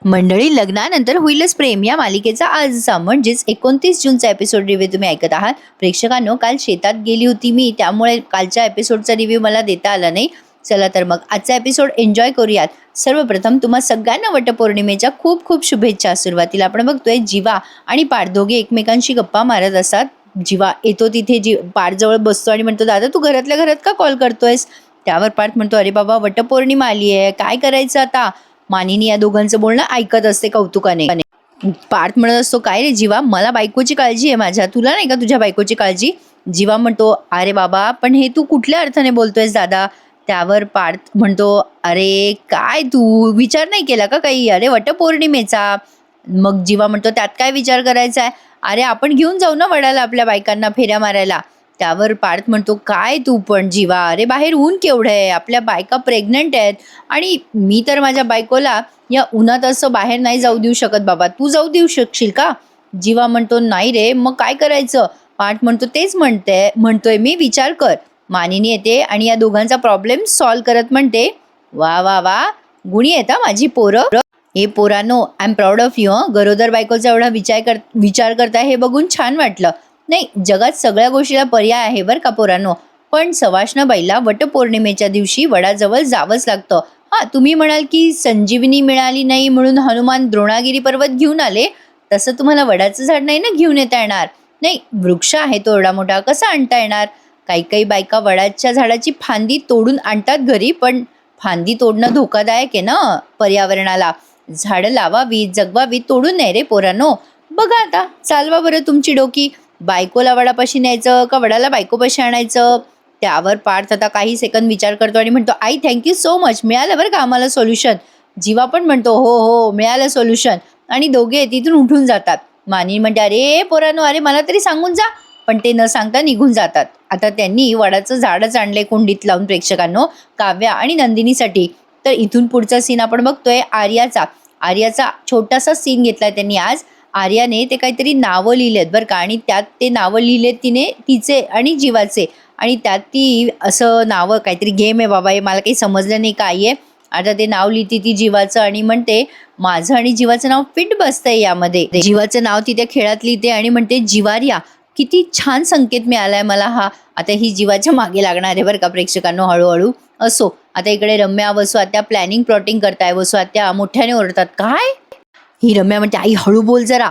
मंडळी, लग्नानंतर होईलच प्रेम या मालिकेचा आजचा म्हणजेच 29 जूनचा एपिसोड रिव्ह्यू तुम्ही ऐकत आहात. प्रेक्षकांनो, काल शेतात गेली होती मी, त्यामुळे कालच्या एपिसोडचा रिव्ह्यू मला देता आला नाही. चला तर मग आजचा एपिसोड एन्जॉय करूयात. सर्वप्रथम तुम्हा सगळ्यांना वटपौर्णिमेच्या खूप खूप शुभेच्छा. सुरुवातीला आपण बघतोय जीवा आणि पार्थ दोघे एकमेकांशी गप्पा मारत असतात. जीवा येतो तिथे पार्थजवळ बसतो आणि म्हणतो, दादा तू घरातल्या घरात का कॉल करतोयस? त्यावर पार्थ म्हणतो, अरे बाबा, वटपौर्णिमा आली आहे, काय करायचं आता? मानिनी या दोघांचं बोलणं ऐकत असते कौतुकाने. पार्थ म्हणत असतो, काय रे जीवा, मला बायकोची काळजी आहे माझ्या, तुला नाही का तुझ्या बायकोची काळजी? जीवा म्हणतो, अरे बाबा, पण हे तू कुठल्या अर्थाने बोलतोयस दादा? त्यावर पार्थ म्हणतो, अरे काय तू विचार नाही केला का काही? अरे वटपौर्णिमेचा. मग जीवा म्हणतो, त्यात काय विचार करायचा आहे? अरे आपण घेऊन जाऊ ना वडाला आपल्या बायकांना फेऱ्या मारायला. त्यावर पार्थ म्हणतो, काय तू पण जीवा, अरे बाहेर ऊन केवढं आहे, आपल्या बायका प्रेग्नंट आहेत आणि मी तर माझ्या बायकोला या उन्हात असं बाहेर नाही जाऊ देऊ शकत बाबा, तू जाऊ देऊ शकशील का? जीवा म्हणतो, नाही रे, मग काय करायचं? पार्थ म्हणतो, तेच म्हणतोय मी, विचार कर. मानिनी येते आणि या दोघांचा प्रॉब्लेम सॉल्व्ह करत म्हणते, वा वा वा, गुणी आहेत माझी पोरं. हे पोरानो, I am proud of you. गरोदर बायकोचा एवढा विचार करताय हे बघून छान वाटलं. नाही, जगात सगळ्या गोष्टीला पर्याय आहे बरं का पोरांनो. पण सवाष्णबाईला वटपौर्णिमेच्या दिवशी वडाजवळ जावंच लागतं. हा, तुम्ही म्हणाल की संजीवनी मिळाली नाही म्हणून हनुमान द्रोणागिरी पर्वत घेऊन आले, तसं तुम्हाला वडाचं झाड नाही ना घेऊन येता येणार. नाही, वृक्ष आहे तो एवढा मोठा, कसा आणता येणार? काही काही बायका वडाच्या झाडाची फांदी तोडून आणतात घरी, पण फांदी तोडणं धोकादायक आहे ना पर्यावरणाला. झाडं लावावी, जगवावी, तोडून नाही रे पोरांनो. बघा आता, चालवा बरं तुमची डोकी. बायकोला वडापाशी न्यायचं का वडाला बायकोपाशी आणायचं? त्यावर पार्थ आता काही सेकंद विचार करतो आणि म्हणतो, आई थँक्यू सो मच, मिळालं बरं का आम्हाला सोल्युशन. जीवा पण म्हणतो, हो हो, मिळालं सोल्युशन. आणि दोघे तिथून उठून जातात. मानिनी म्हणते, अरे पोरांनो, अरे मला तरी सांगून जा. पण ते न सांगता निघून जातात. आता त्यांनी वडाचं झाडच आणले कुंडीत लावून प्रेक्षकांनो, काव्या आणि नंदिनीसाठी. तर इथून पुढचा सीन आपण बघतोय आर्याचा छोटासा सीन घेतलाय त्यांनी आज. आर्याने ते काहीतरी नावं लिहिलेत बरं का, आणि त्यात ते नावं लिहिलेत तिने, तिचे आणि जीवाचे. आणि त्यात ती असं नावं, काहीतरी गेम आहे बाबा, हे मला काही समजलं नाही काय आहे. आता ते नाव लिहिते ती जीवाचं आणि म्हणते, माझं आणि जीवाचं नाव फिट बसतंय यामध्ये. जीवाचं नाव तिथे खेळात लिहिते आणि म्हणते, जीवार्या. किती छान संकेत मिळालाय मला हा. आता ही जीवाच्या मागे लागणार आहे बरं का प्रेक्षकांनो हळूहळू. असो, आता इकडे रम्या वसू आत्या प्लॅनिंग प्लॉटिंग करताय. वसू आत्या मोठ्याने ओरडतात, काय? ही रम्या म्हणते, आई हळू बोल जरा.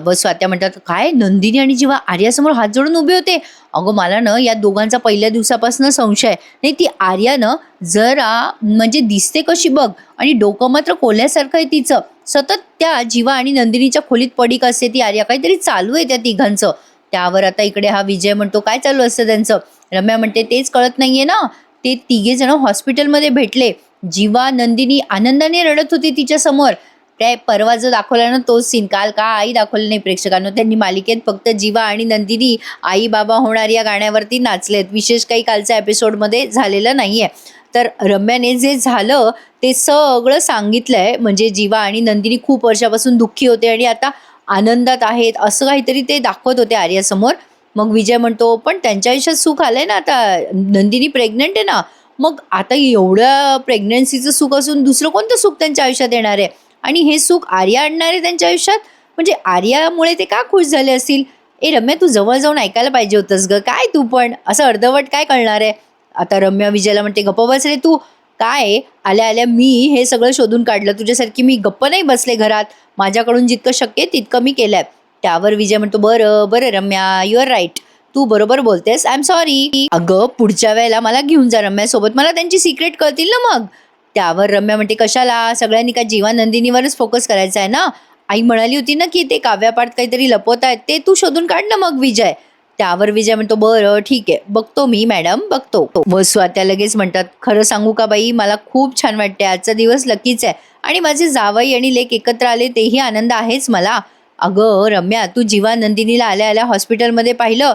वसू आत्या म्हणतात, काय? नंदिनी आणि जीवा आर्यासमोर हात जोडून उभे होते. अगं मला ना या दोघांचा पहिल्या दिवसापासून संशय नाही. ती आर्या ना जरा म्हणजे दिसते कशी बघ, आणि डोकं मात्र कोल्ह्यासारखं आहे तिचं. सतत त्या जीवा आणि नंदिनीच्या खोलीत पडीक असते ती आर्या. काहीतरी चालू आहे त्या तिघांचं. त्यावर आता इकडे हा विजय म्हणतो, काय चालू असतं त्यांचं? रम्या म्हणते, तेच कळत नाहीये ना. ते तिघे जण हॉस्पिटलमध्ये भेटले. जीवा नंदिनी आनंदाने रडत होती तिच्या समोर. त्या परवा जो दाखवला ना तोच सीन काल का आई दाखवलं नाही प्रेक्षकांनो. त्यांनी मालिकेत फक्त जीवा आणि नंदिनी आई बाबा होणार या गाण्यावरती नाचलेत. विशेष काही कालच्या एपिसोडमध्ये झालेलं नाहीये. तर रम्याने जे झालं ते सगळं सांगितलंय. म्हणजे जीवा आणि नंदिनी खूप वर्षापासून दुःखी होते आणि आता आनंदात आहेत, असं काहीतरी ते दाखवत होते आर्यासमोर. मग विजय म्हणतो, पण त्यांच्या आयुष्यात सुख आलंय ना आता, नंदिनी प्रेग्नंट आहे ना. मग आता एवढ्या प्रेग्नन्सीचं सुख असून दुसरं कोणतं सुख त्यांच्या आयुष्यात येणार आहे? आणि हे सुख आर्या आणणार आहे त्यांच्या आयुष्यात. म्हणजे आर्यामुळे ते का खुश झाले असतील? ए रम्या, तू जवळ जाऊन ऐकायला पाहिजे होतंस ग. काय तू पण असं अर्धवट काय कळणार आहे? आता रम्या विजयला म्हणते, गप्प बस रे तू. काय आल्या आल्या मी हे सगळं शोधून काढलं, तुझ्यासारखी मी गप्प नाही बसले घरात. माझ्याकडून जितकं शक्य तितकं मी केलंय. त्यावर विजय म्हणतो, बरं बरं रम्या, यू आर राईट, तू बरोबर बोलतेस, आय एम सॉरी. अगं पुढच्या वेळेला मला घेऊन जा रम्यासोबत, मला त्यांची सिक्रेट कळतील ना मग. त्यावर रम्या म्हणते, कशाला? सगळ्यांनी का जीवा नंदिनीवरच फोकस करायचा आहे ना. आई म्हणाली होती ना की ते काव्यापाठ काहीतरी लपवत आहेत, ते तू शोधून काढ ना मग विजय. त्यावर विजय म्हणतो, बरं ठीक आहे, बघतो मी मॅडम, बघतो. वसू आत्या लगेच म्हणतात, खरं सांगू का बाई, मला खूप छान वाटते. आजचा दिवस लकीच आहे आणि माझे जावई आणि लेक एकत्र आले तेही आनंद आहेच मला. अगं रम्या, तू जीवा नंदिनीला आल्या आल्या हॉस्पिटलमध्ये पाहिलं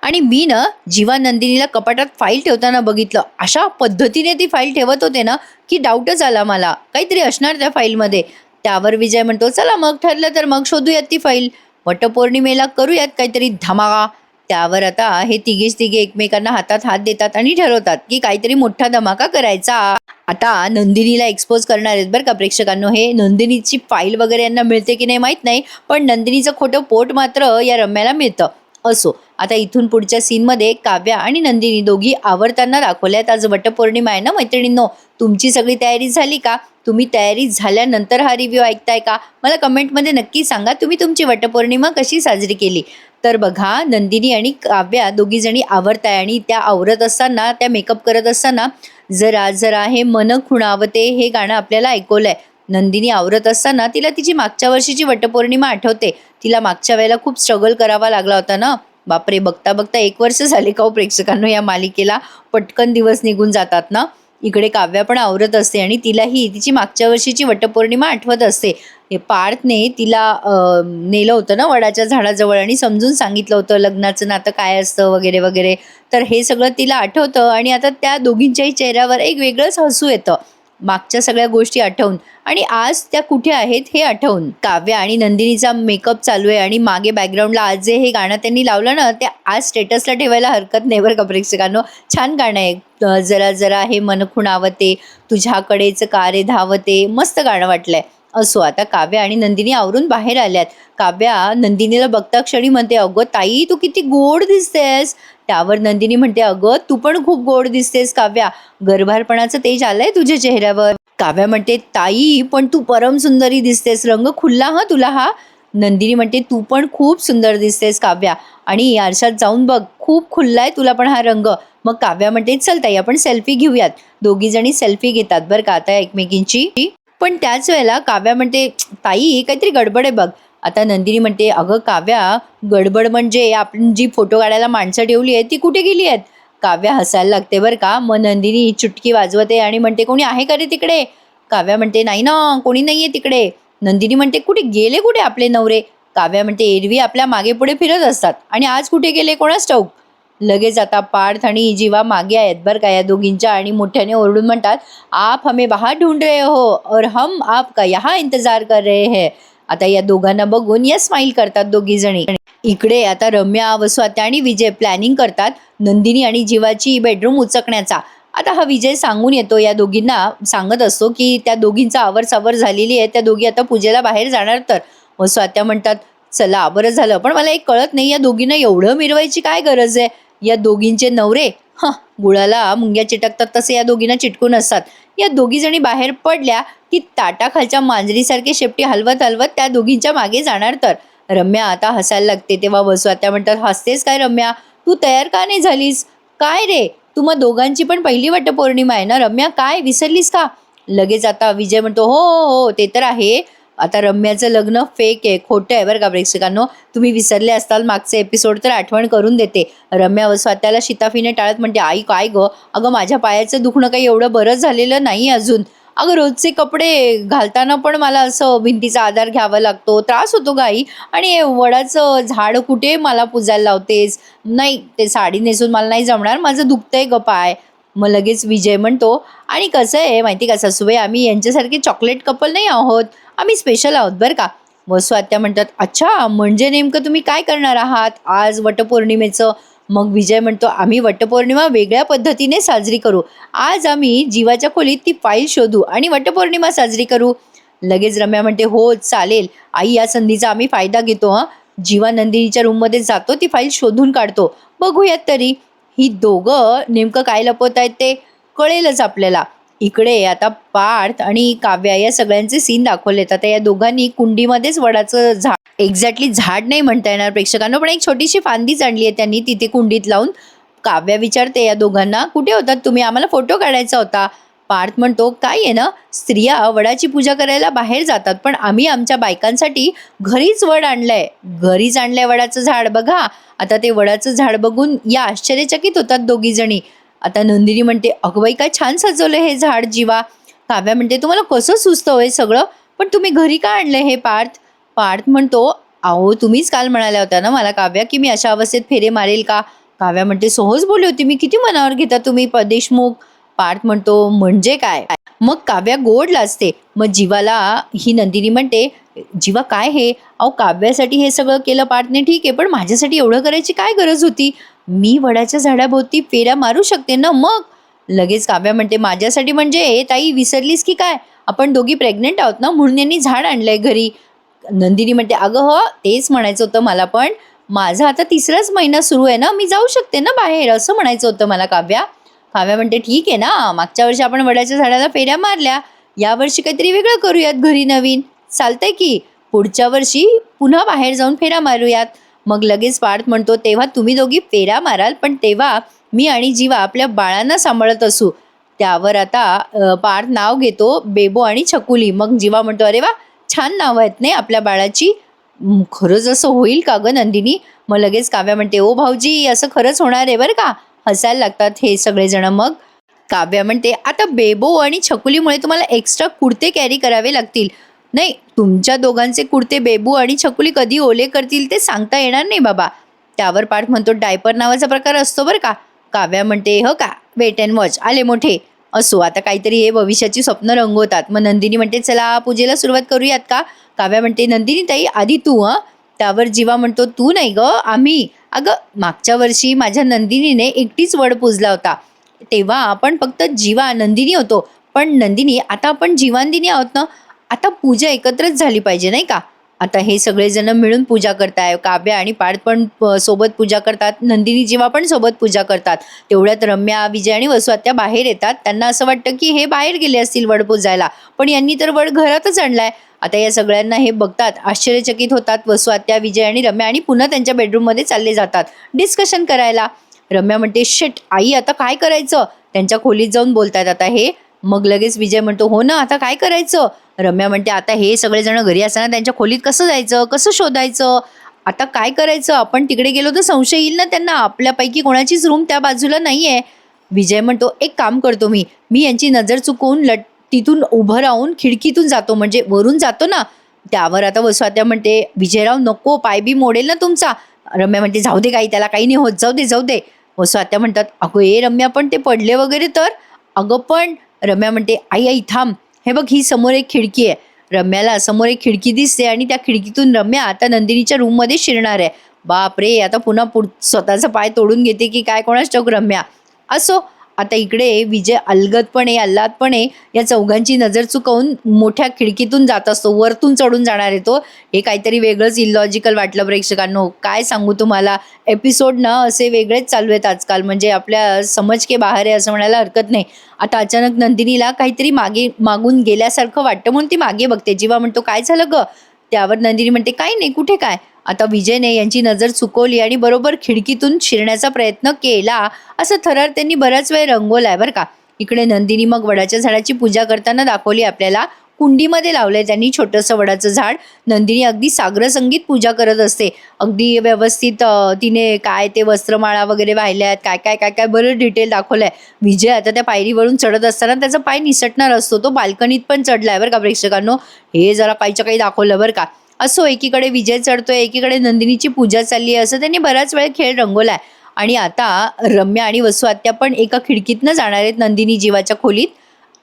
आणि मी ना जीवा नंदिनीला कपाटात फाईल ठेवताना बघितलं. अशा पद्धतीने ती फाईल ठेवत होते ना की डाऊटच आला मला, काहीतरी असणार त्या फाईलमध्ये. त्यावर विजय म्हणतो, चला मग ठरलं तर मग शोधूयात ती फाईल, वटपौर्णिमेला करूयात काहीतरी धमाका. त्यावर आता हे तिघे एकमेकांना हातात हात देतात आणि ठरवतात की काहीतरी मोठा धमाका करायचा. आता नंदिनीला एक्सपोज करणार आहेत बरं का प्रेक्षकांनो. हे नंदिनीची फाईल वगैरे यांना मिळते की नाही माहित नाही, पण नंदिनीचं खोटं पोट मात्र या रम्याला मिळतं. असो, आता इथून पुढच्या सीनमध्ये काव्या आणि नंदिनी दोघी आवरताना दाखवल्यात. आज वटपौर्णिमा आहे ना मैत्रिणींनो, तुमची सगळी तयारी झाली का? तुम्ही तयारी झाल्यानंतर हा रिव्ह्यू ऐकताय का? मला कमेंटमध्ये नक्की सांगा तुम्ही तुमची वटपौर्णिमा कशी साजरी केली. तर बघा, नंदिनी आणि काव्या दोघी जणी आवरताय आणि त्या आवरत असताना, त्या मेकअप करत असताना जरा जरा हे मन खुणावते हे गाणं आपल्याला ऐकवलंय. नंदिनी आवरत असताना तिला तिची मागच्या वर्षीची वटपौर्णिमा आठवते. तिला मागच्या वेळेला खूप स्ट्रगल करावा लागला होता ना. बापरे, बघता बघता 1 वर्ष झाले का हो प्रेक्षकांनो या मालिकेला. पटकन दिवस निघून जातात ना. इकडे काव्या पण आवरत असते आणि तिलाही तिची मागच्या वर्षीची वटपौर्णिमा आठवत असते. हे पार्थने तिला नेलं होतं ना वडाच्या झाडाजवळ आणि समजून सांगितलं होतं लग्नाचं नातं काय असतं वगैरे वगैरे. तर हे सगळं तिला आठवतं आणि आता त्या दोघींच्याही चेहऱ्यावर एक वेगळंच हसू येतं मागच्या सगळ्या गोष्टी आठवून आणि आज त्या कुठे आहेत हे आठवून. काव्या आणि नंदिनीचा मेकअप चालू आहे आणि मागे बॅकग्राऊंडला आज जे हे गाणं त्यांनी लावलं ना, ते आज स्टेटसला ठेवायला हरकत नाही बरं का प्रेक्षकांनो. छान गाणं आहे. जरा जरा हे मन खुणावते, तुझ्याकडेच का रे धावते, मस्त गाणं वाटलंय. असो, आता काव्या आणि नंदिनी आवरून बाहेर आल्यात. काव्या नंदिनीला बघता क्षणी म्हणते, अगं ताई तू किती गोड दिसतेस. त्यावर नंदिनी म्हणते, अगं तू पण खूप गोड दिसतेस काव्या, गर्भारपणाचं तेज आलंय तुझ्या चेहऱ्यावर. काव्या म्हणते, ताई पण तू परम सुंदरी दिसतेस, रंग खुलला हा तुला हा. नंदिनी म्हणते, तू पण खूप सुंदर दिसतेस काव्या आणि आरशात जाऊन बघ, खूप खुललाय तुला पण हा रंग. मग काव्या म्हणते, चल ताई आपण सेल्फी घेऊयात. दोघी जणी सेल्फी घेतात बरं का आता एकमेकींची. पण त्याच वेळेला काव्या म्हणते, ताई काहीतरी गडबड आहे बघ. आता नंदिनी म्हणते, अगं काव्या, गडबड म्हणजे आपण जी फोटो काढायला माणसं ठेवली आहेत ती कुठे गेली आहेत. काव्या हसायला लागते बरं का. मग नंदिनी चुटकी वाजवते आणि म्हणते, कोणी आहे का रे तिकडे. काव्या म्हणते, नाही ना, कोणी नाहीये तिकडे. नंदिनी म्हणते, कुठे गेले कुठे आपले नवरे. काव्या म्हणते, एरवी आपल्या मागे पुढे फिरत असतात आणि आज कुठे गेले कोणास ठाऊक. लगेच आता पार्थ आणि जीवा मागे आहेत बरं का या दोघींच्या आणि मोठ्याने ओरडून म्हणतात, आप हमें बाहर ढूंढ रहे हो और हम आपका यहाँ इंतजार कर रहे हैं. आता या दोघांना बघून या स्माइल करतात दोघी जणी. इकडे आता रम्या, वसुआत्या आणि विजय प्लॅनिंग करतात नंदिनी आणि जीवाची बेडरूम उचकण्याचा. आता हा विजय सांगून येतो, या दोघींना सांगत असतो की त्या दोघींचा आवरसावर झालेली आहे, त्या दोघी आता पूजेला बाहेर जाणार. तर वसुआत्या म्हणतात, चला बरं झालं, पण मला एक कळत नाही या दोघींना एवढं मिरवायची काय गरज आहे. या दोघींचे नवरे गुळाला मुंग्या चिटकतात तसे या दोघींना चिटकून असतात. या दोघी जणी बाहेर पडल्या की ताटाखालच्या मांजरीसारखे शेपटी हलवत हलवत त्या दोघींच्या मागे जाणार. तर रम्या आता हसायला लागते. तेव्हा वसुआत्या म्हणतात, हसतेस काय रम्या, तू तयार का नाही झालीस. काय रे, तुम्हा दोघांची पण पहिली वटपौर्णिमा आहे ना रम्या, काय विसरलीस का. लगेच आता विजय म्हणतो, हो हो हो ते तर आहे. आता रम्याचं लग्न फेक आहे, खोटं आहे बरं का प्रेक्षकांनो. तुम्ही विसरले असताल मागचे एपिसोड तर आठवण करून देते. रम्या वसुआत्याला शिताफीने टाळत म्हणते, आई काय ग, अगं माझ्या पायाचं दुखणं काही एवढं बरं झालेलं नाही अजून. अगं रोजचे कपडे घालताना पण मला असं भिंतीचा आधार घ्यावा लागतो, त्रास होतो गाई. आणि वडाचं झाड कुठे मला पुजायला लावतेस. नाही, ते साडी नेसून मला नाही जमणार, माझं दुखतंय ग पाय. मग लगेच विजय म्हणतो, आणि कसं आहे माहिती का सासूबाई, आम्ही यांच्यासारखे चॉकलेट कपल नाही आहोत, आम्ही स्पेशल आहोत बरं का. वसुआत्या म्हणतात, अच्छा म्हणजे नेमकं तुम्ही काय करणार आहात आज वटपौर्णिमेचं. मग विजय म्हणतो, आम्ही वटपौर्णिमा वेगळ्या पद्धतीने साजरी करू. आज आम्ही जीवाच्या खोलीत ती फाईल शोधू आणि वटपौर्णिमा साजरी करू. लगेच रम्या म्हणते, हो चालेल आई, या संधीचा आम्ही फायदा घेतो. जीवा नंदिनीच्या रूममध्ये जातो, ती फाईल शोधून काढतो. बघूयात तरी ही दोघं नेमकं काय लपवत आहेत ते कळेलच आपल्याला. इकडे आता पार्थ आणि काव्या या सगळ्यांचे सीन दाखवलेत. आता या दोघांनी कुंडीमध्येच वडाचं झाड, एक्झॅक्टली झाड नाही म्हणता येणार प्रेक्षकांना, पण एक छोटीशी फांदीच आणली आहे त्यांनी तिथे कुंडीत लावून. काव्या विचारते या दोघांना, कुठे होतात तुम्ही, आम्हाला फोटो काढायचा होता. पार्थ म्हणतो, काय आहे ना, स्त्रिया वडाची पूजा करायला बाहेर जातात, पण आम्ही आमच्या बायकांसाठी घरीच वड आणलंय, घरीच आणलंय वडाचं झाड बघा. आता ते वडाचं झाड बघून या आश्चर्यचकित होतात दोघी जणी. आता नंदिनी म्हणते, अगं बाई काय छान सजवलं हे झाड जीवा. काव्या म्हणते, तुम्हाला कसं सुचतं हे सगळं, पण तुम्ही घरी का आणलंय हे पार्थ. पार्थ म्हणतो, अहो तुम्हीच काल म्हणाल्या होत्या ना मला काव्या की मी अशा अवस्थेत फेरे मारेल का. काव्या म्हणते, सहज बोलली होती मी, किती मनावर घेता तुम्ही देशमुख. पार्थ म्हणतो, म्हणजे काय. मग काव्या गोड लाजते. मग जीवाला ही नंदिनी म्हणते, जीवा काय हे? अहो काव्यासाठी हे सगळं केलं पार्थने ठीक आहे, पण माझ्यासाठी एवढं करायची काय गरज होती? मी वडाच्या झाडाभोवती फेऱ्या मारू शकते ना मग. लगेच काव्या म्हणते माझ्यासाठी म्हणजे ताई विसरलीस की काय? आपण दोघी प्रेग्नेंट आहोत ना म्हणून यांनी झाड आणलंय घरी. नंदिनी म्हणते अगं हो तेच म्हणायचं होतं मला पण. माझा आता 3राच महिना सुरू आहे ना, मी जाऊ शकते ना बाहेर असं म्हणायचं होतं मला काव्या. काव्या म्हणते ठीक आहे ना, मागच्या वर्षी आपण वडाच्या झाडाला फेऱ्या मारल्या. यावर्षी काहीतरी वेगळं करूयात घरी नवीन. चालतंय की. पुढच्या वर्षी पुन्हा बाहेर जाऊन फेऱ्या मारूयात. मग लगेच पार्थ म्हणतो तेव्हा तुम्ही दोघी फेऱ्या माराल, पण तेव्हा मी आणि जीवा आपल्या बाळांना सांभाळत असू. त्यावर आता पार्थ नाव घेतो बेबो आणि छकुली. मग जीवा म्हणतो अरे वा छान नाव आहेत नाही आपल्या बाळाची. खरंच असं होईल का गं नंदिनी? मग लगेच काव्या म्हणते ओ भाऊजी असं खरंच होणार आहे बरं का. हसायला लागतात हे सगळेजण. मग काव्या म्हणते आता बेबो आणि छकुलीमुळे तुम्हाला एक्स्ट्रा कुर्ते कॅरी करावे लागतील. नाही तुमच्या दोघांचे कुर्ते बेबू आणि छकुली कधी ओले करतील ते सांगता येणार नाही बाबा. त्यावर पार्थ म्हणतो डायपर नावाचा प्रकार असतो बरं का. काव्या म्हणते हो का वेट अँड वॉच आले मोठे. असो आता काहीतरी हे भविष्याची स्वप्न रंगवतात. मग नंदिनी म्हणते चला पूजेला सुरुवात करूयात का. काव्या म्हणते नंदिनी ताई आधी तू त्यावर जीवा म्हणतो तू नाही ग आम्ही. अगं मागच्या वर्षी माझ्या नंदिनीने एकटीच वड पूजला होता, तेव्हा आपण फक्त जीवा नंदिनी होतो. पण नंदिनी आता आपण जीवांदिनी आहोत ना, आता पूजा एकत्रच झाली पाहिजे नाही का. आता हे सगळेजण मिळून पूजा करताय. काव्या आणि पार्थ पण सोबत पूजा करतात. नंदिनी जीवा पण सोबत पूजा करतात. तेवढ्यात रम्या विजय आणि वसू आत्या बाहेर येतात. त्यांना असं वाटतं की हे बाहेर गेले असतील वड पूजायला, पण यांनी तर वड घरातच आणलाय. आता या सगळ्यांना हे बघतात आश्चर्यचकित होतात वसू आत्या विजय आणि रम्या, आणि पुन्हा त्यांच्या बेडरूममध्ये चालले जातात डिस्कशन करायला. रम्या म्हणते शिट आई आता काय करायचं. त्यांच्या खोलीत जाऊन बोलतात आता हे. मग लगेच विजय म्हणतो हो ना आता काय करायचं. रम्या म्हणते आता हे सगळेजण घरी असताना त्यांच्या खोलीत कसं जायचं, कसं शोधायचं, आता काय करायचं. आपण तिकडे गेलो तर संशय येईल ना त्यांना, आपल्यापैकी कोणाचीच रूम त्या बाजूला नाहीये. विजय म्हणतो एक काम करतो मी मी यांची नजर चुकवून तिथून उभं राहून खिडकीतून जातो, म्हणजे वरून जातो ना. त्यावर आता वसवात्या म्हणते विजयराव नको पाय बी मोडेल ना तुमचा. रम्या म्हणते जाऊ दे काही त्याला काही नाही होत, जाऊ दे जाऊ दे. वसवात्या म्हणतात अगं ए रम्या पण ते पडले वगैरे तर. अगं पण रम्या म्हणते आई आई थांब, हे बघ ही समोर एक खिडकी आहे. रम्याला समोर एक खिडकी दिसते आणि त्या खिडकीतून रम्या आता नंदिनीच्या रूममध्ये शिरणार आहे. बाप रे आता पुन्हा स्वतःचा पाय तोडून घेते की काय कोणाच ठाऊक रम्या. असो आता इकडे विजय अलगदपणे आल्हादपणे या चौघांची नजर चुकवून मोठ्या खिडकीतून जात असतो. वरतून चढून जाणार आहे तो. हे काहीतरी वेगळंच इलॉजिकल वाटलं प्रेक्षकांनो. काय सांगू तुम्हाला, एपिसोड ना असे वेगळेच चालू आहेत आजकाल, म्हणजे आपल्या समज के बाहेर आहे असं म्हणायला हरकत नाही. आता अचानक नंदिनीला काहीतरी मागून गेल्यासारखं वाटतं म्हणून ती मागे बघते. जीवा म्हणतो काय झालं ग. त्यावर नंदिनी म्हणते काय नाही कुठे काय. आता विजयने यांची नजर चुकवली आणि बरोबर खिडकीतून शिरण्याचा प्रयत्न केला. असं थरार त्यांनी बराच वेळ रंगवलाय बरं का. इकडे नंदिनी मग वडाच्या झाडाची पूजा करताना दाखवली आपल्याला. कुंडीमध्ये लावलंय त्यांनी छोटंसं वडाचं झाड. नंदिनी अगदी साग्रसंगीत पूजा करत असते. अगदी व्यवस्थित तिने काय ते वस्त्रमाळा वगैरे वाहिल्या आहेत, काय काय काय काय बरं डिटेल दाखवलंय. विजय आता त्या पायरीवरून चढत असताना त्याचा पाय निसटणार असतो, तो बाल्कनीत पण चढलाय बरं का प्रेक्षकांनो. हे जरा काहीच्या काही दाखवलं बरं का. असो एकीकडे विजय चढतोय, एकीकडे नंदिनीची पूजा चालली आहे, असं त्यांनी बराच वेळ खेळ रंगवलाय. आणि आता रम्या आणि वसू आत्या पण एका खिडकीतनं जाणार आहेत नंदिनी जीवाच्या खोलीत.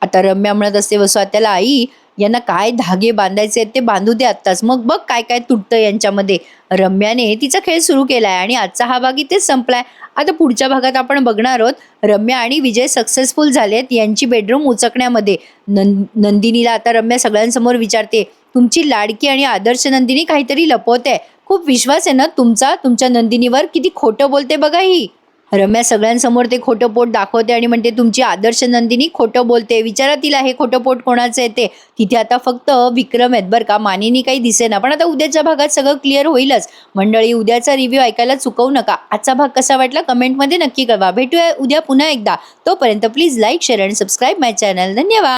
आता रम्या म्हणत असते वसू आत्याला आई यांना काय धागे बांधायचे आहेत ते बांधू दे आत्ताच, मग बघ काय काय तुटतं यांच्यामध्ये. रम्याने तिचा खेळ सुरू केलाय आणि आजचा हा भाग इथेच संपलाय. आता पुढच्या भागात आपण बघणार आहोत रम्या आणि विजय सक्सेसफुल झालेत यांची बेडरूम उचकण्यामध्ये. नंदिनीला आता रम्या सगळ्यांसमोर विचारते तुमची लाडकी आणि आदर्श नंदिनी काहीतरी लपवते. खूप विश्वास आहे ना तुमचा तुमच्या नंदिनीवर, किती खोटं बोलते बघा ही. रम्या सगळ्यांसमोर ते खोटं पोट दाखवते आणि म्हणते तुमची आदर्श नंदिनी खोटं बोलते. विचारा तिला हे खोटं पोट कोणाचं आहे ते. तिथे आता फक्त विक्रम आहेत बरं का, मानिनी काही दिसेना. पण आता उद्याच्या भागात सगळं क्लिअर होईलच. मंडळी उद्याचा रिव्ह्यू ऐकायला चुकवू नका. आजचा भाग कसा वाटला कमेंटमध्ये नक्की कळवा. भेटूया उद्या पुन्हा एकदा. तोपर्यंत प्लीज लाईक शेअर आणि सबस्क्राईब माय चॅनल. धन्यवाद.